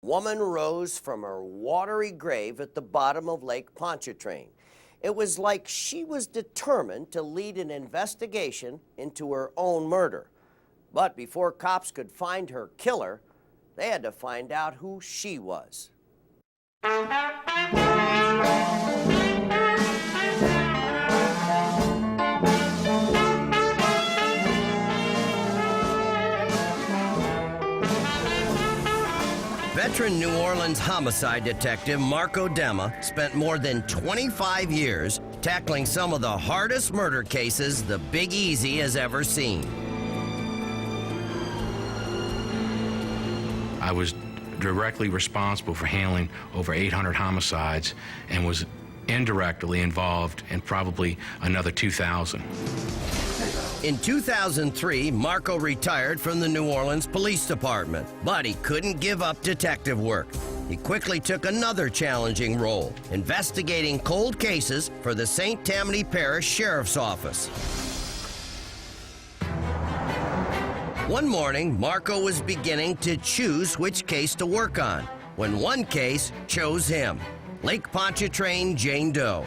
Woman rose from her watery grave at the bottom of Lake Pontchartrain. It was like she was determined to lead an investigation into her own murder. But before cops could find her killer, they had to find out who she was. Veteran New Orleans homicide detective Marco Dema spent more than 25 years tackling some of the hardest murder cases the Big Easy has ever seen. I was directly responsible for handling over 800 homicides and was indirectly involved in probably another 2,000. In 2003, Marco retired from the New Orleans Police Department, but he couldn't give up detective work. He quickly took another challenging role, investigating cold cases for the St. Tammany Parish Sheriff's Office. One morning, Marco was beginning to choose which case to work on, when one case chose him, Lake Pontchartrain Jane Doe.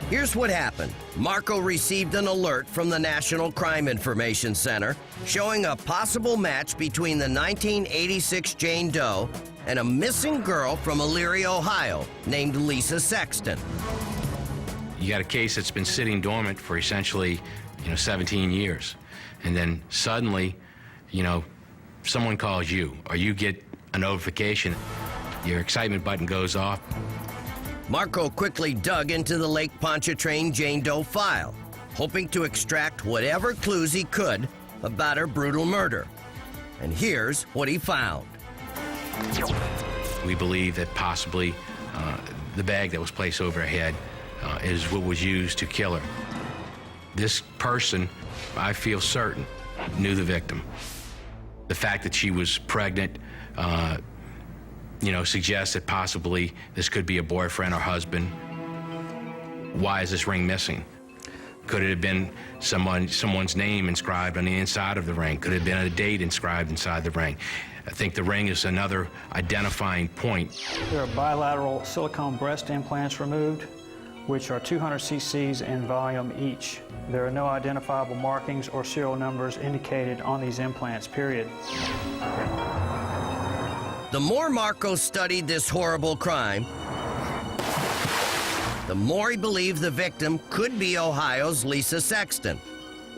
Here's what happened. Marco received an alert from the National Crime Information Center showing a possible match between the 1986 Jane Doe and a missing girl from Elyria, Ohio, named Lisa Sexton. You got a case that's been sitting dormant for essentially, 17 years. And then suddenly, someone calls you, or you get a notification, your excitement button goes off. Marco quickly dug into the Lake Pontchartrain Jane Doe file, hoping to extract whatever clues he could about her brutal murder. And here's what he found. We believe that possibly the bag that was placed over her head is what was used to kill her. This person, I feel certain, knew the victim. The fact that she was pregnant, suggests that possibly this could be a boyfriend or husband. Why is this ring missing? Could it have been someone's name inscribed on the inside of the ring? Could it have been a date inscribed inside the ring? I think the ring is another identifying point. There are bilateral silicone breast implants removed, which are 200 cc's in volume each. There are no identifiable markings or serial numbers indicated on these implants, period. The more Marco studied this horrible crime, the more he believed the victim could be Ohio's Lisa Sexton.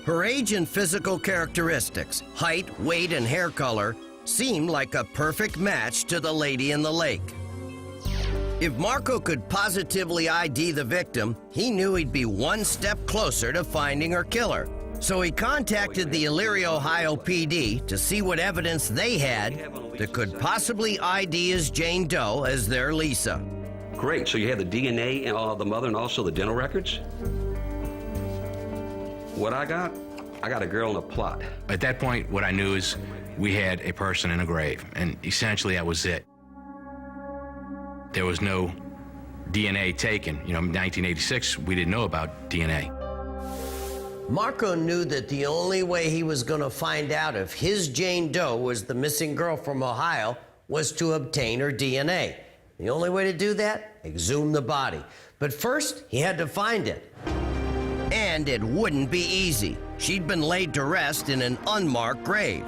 Her age and physical characteristics, height, weight, and hair color, seemed like a perfect match to the lady in the lake. If Marco could positively ID the victim, he knew he'd be one step closer to finding her killer. So he contacted the Elyria, Ohio PD to see what evidence they had that could possibly ID as Jane Doe as their Lisa. Great, so you have the DNA of the mother and also the dental records? What I got a girl in a plot. At that point, what I knew is we had a person in a grave, and essentially that was it. There was no DNA taken. In 1986, we didn't know about DNA. Marco knew that the only way he was going to find out if his Jane Doe was the missing girl from Ohio was to obtain her DNA. The only way to do that? Exhume the body. But first, he had to find it. And it wouldn't be easy. She'd been laid to rest in an unmarked grave.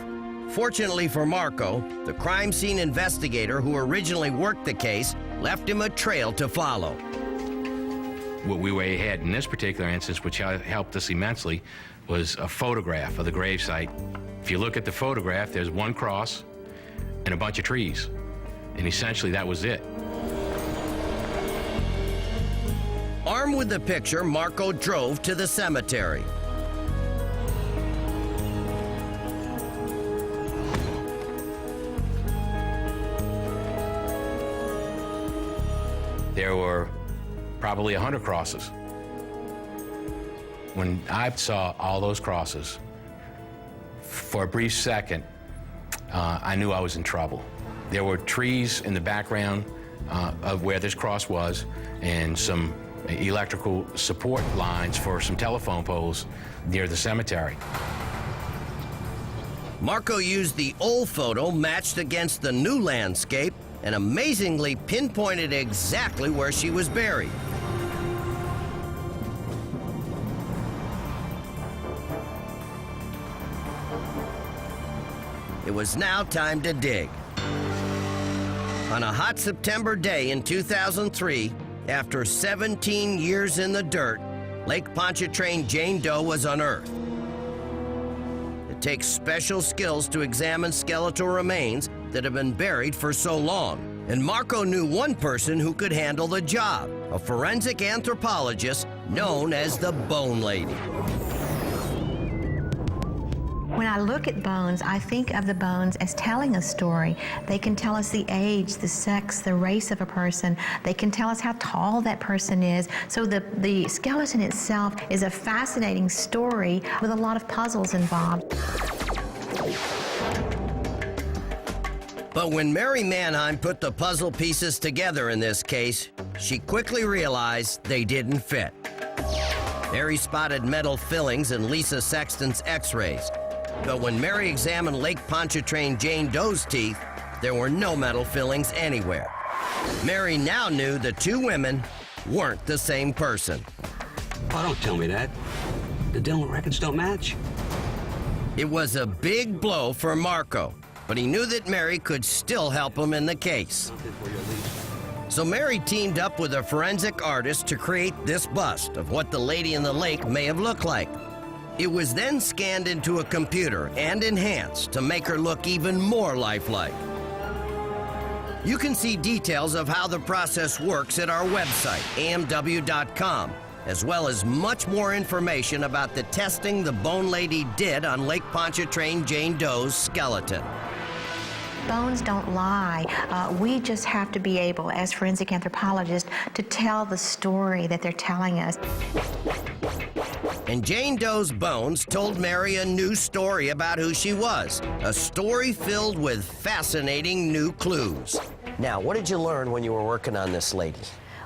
Fortunately for Marco, the crime scene investigator who originally worked the case left him a trail to follow. What we way ahead in this particular instance, which helped us immensely, was a photograph of the gravesite. If you look at the photograph, there's one cross and a bunch of trees. And essentially that was it. Armed with the picture, Marco drove to the cemetery. There were probably 100 crosses. When I saw all those crosses, for a brief second, I knew I was in trouble. There were trees in the background of where this cross was, and some electrical support lines for some telephone poles near the cemetery. Marco used the old photo matched against the new landscape and amazingly pinpointed exactly where she was buried. It was now time to dig. On a hot September day in 2003, after 17 years in the dirt, Lake Pontchartrain Jane Doe was unearthed. It takes special skills to examine skeletal remains that have been buried for so long. And Marco knew one person who could handle the job, a forensic anthropologist known as the Bone Lady. When I look at bones, I think of the bones as telling a story. They can tell us the age, the sex, the race of a person. They can tell us how tall that person is. So the skeleton itself is a fascinating story with a lot of puzzles involved. But when Mary Mannheim put the puzzle pieces together in this case, she quickly realized they didn't fit. Mary spotted metal fillings in Lisa Sexton's x-rays. But when Mary examined Lake Pontchartrain Jane Doe's teeth, there were no metal fillings anywhere. Mary now knew the two women weren't the same person. Oh, don't tell me that. The dental records don't match. It was a big blow for Marco, but he knew that Mary could still help him in the case. So Mary teamed up with a forensic artist to create this bust of what the lady in the lake may have looked like. It was then scanned into a computer and enhanced to make her look even more lifelike. You can see details of how the process works at our website, amw.com, as well as much more information about the testing the Bone Lady did on Lake Pontchartrain Jane Doe's skeleton. Bones don't lie. We just have to be able, as forensic anthropologists, to tell the story that they're telling us. And Jane Doe's bones told Mary a new story about who she was, a story filled with fascinating new clues. Now, what did you learn when you were working on this lady?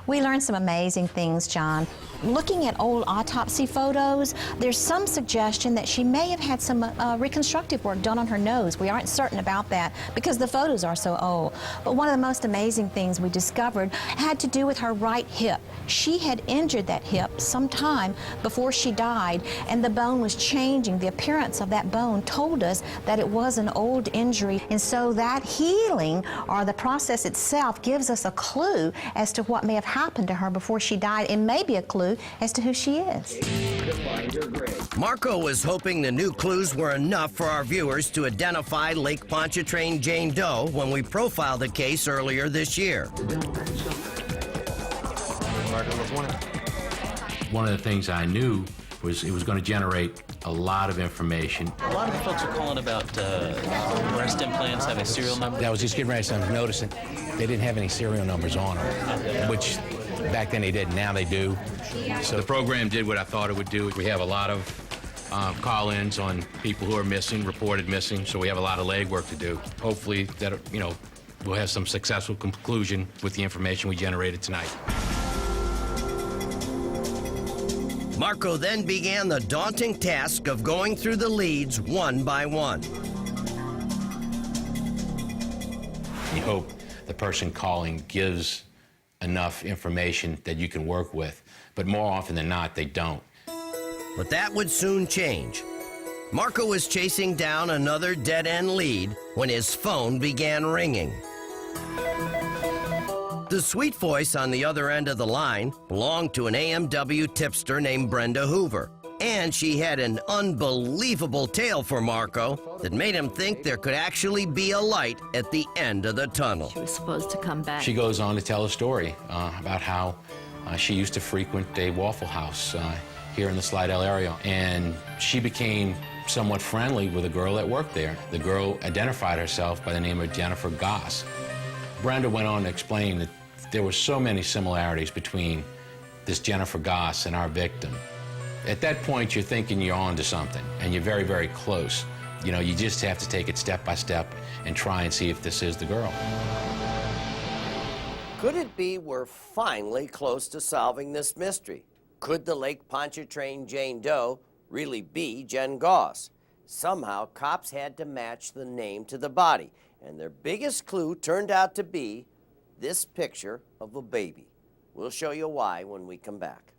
We learned some amazing things, John. Looking at old autopsy photos, there's some suggestion that she may have had some reconstructive work done on her nose. We aren't certain about that because the photos are so old. But one of the most amazing things we discovered had to do with her right hip. She had injured that hip sometime before she died, and the bone was changing. The appearance of that bone told us that it was an old injury. And so that healing, or the process itself, gives us a clue as to what may have happened to her before she died, and maybe a clue as to who she is. Marco was hoping the new clues were enough for our viewers to identify Lake Pontchartrain Jane Doe when we profiled the case earlier this year. One of the things I knew was it was going to generate a lot of information. A lot of the folks are calling about breast implants having serial numbers. I was just getting ready to notice it. They didn't have any serial numbers on them, which back then they did, now they do. So the program did what I thought it would do. We have a lot of call-ins on people who are missing, reported missing, so we have a lot of legwork to do. Hopefully that, we'll have some successful conclusion with the information we generated tonight. Marco then began the daunting task of going through the leads one by one. You hope the person calling gives enough information that you can work with, but more often than not, they don't. But that would soon change. Marco was chasing down another dead-end lead when his phone began ringing. The sweet voice on the other end of the line belonged to an AMW tipster named Brenda Hoover. And she had an unbelievable tale for Marco that made him think there could actually be a light at the end of the tunnel. She was supposed to come back. She goes on to tell a story about how she used to frequent a Waffle House here in the Slidell area. And she became somewhat friendly with a girl that worked there. The girl identified herself by the name of Jennifer Goss. Brenda went on to explain that there were so many similarities between this Jennifer Goss and our victim. At that point, you're thinking you're on to something, and you're very, very close. You just have to take it step by step and try and see if this is the girl. Could it be we're finally close to solving this mystery? Could the Lake Pontchartrain Jane Doe really be Jen Goss? Somehow, cops had to match the name to the body, and their biggest clue turned out to be this picture of a baby. We'll show you why when we come back.